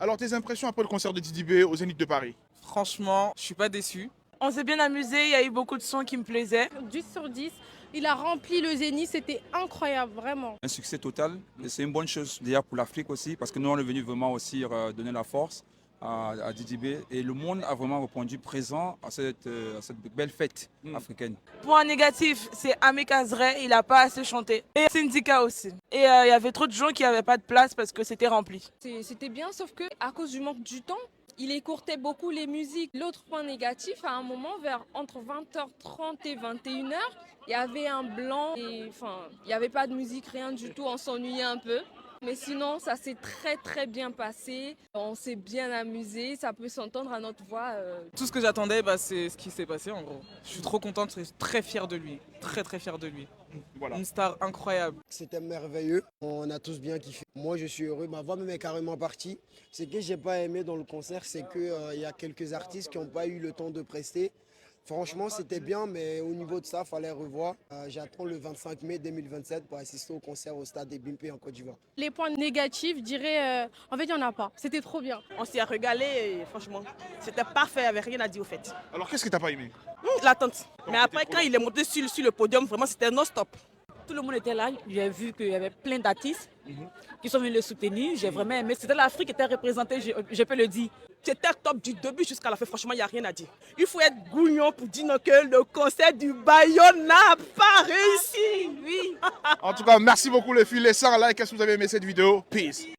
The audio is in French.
Alors, tes impressions après le concert de Didi B au Zénith de Paris? Franchement, je suis pas déçu. On s'est bien amusé, il y a eu beaucoup de sons qui me plaisaient. 10 sur 10, il a rempli le Zénith, c'était incroyable, vraiment. Un succès total, et c'est une bonne chose déjà pour l'Afrique aussi, parce que nous on est venu vraiment aussi donner la force à Didi B, et le monde a vraiment répondu présent à cette belle fête africaine. Point négatif, c'est Amé Kazre, il n'a pas assez chanté. Et Syndicat aussi. Et il y avait trop de gens qui n'avaient pas de place parce que c'était rempli. C'était bien, sauf que à cause du manque du temps, il écourtait beaucoup les musiques. L'autre point négatif, à un moment, entre 20h30 et 21h, il y avait un blanc. Et, il n'y avait pas de musique, rien du tout. On s'ennuyait un peu. Mais sinon, ça s'est très bien passé. On s'est bien amusé. Ça peut s'entendre à notre voix. Tout ce que j'attendais, c'est ce qui s'est passé en gros. Je suis trop contente, je suis très fier de lui. Très fier de lui. Voilà. Une star incroyable. C'était merveilleux, on a tous bien kiffé. Moi je suis heureux, ma voix même est carrément partie. Ce que j'ai pas aimé dans le concert, c'est qu'il y a quelques artistes qui n'ont pas eu le temps de prester. Franchement c'était bien, mais au niveau de ça, il fallait revoir. J'attends le 25 mai 2027 pour assister au concert au stade des Bimpe en Côte d'Ivoire. Les points négatifs, je dirais, en fait, il n'y en a pas. C'était trop bien. On s'y a régalé et franchement, c'était parfait, il n'y avait rien à dire au fait. Alors, qu'est-ce que t'as pas aimé? L'attente. Mais après, quand il est monté sur le podium, vraiment, c'était non-stop. Tout le monde était là, j'ai vu qu'il y avait plein d'artistes qui sont venus le soutenir, j'ai vraiment aimé. C'était l'Afrique qui était représentée, je peux le dire. C'était top du début jusqu'à la fin, franchement, il n'y a rien à dire. Il faut être gougnon pour dire que le concert du Bayonne n'a pas réussi. Oui. En tout cas, merci beaucoup les filles, les sœurs. Like, est-ce que vous avez aimé cette vidéo? Peace.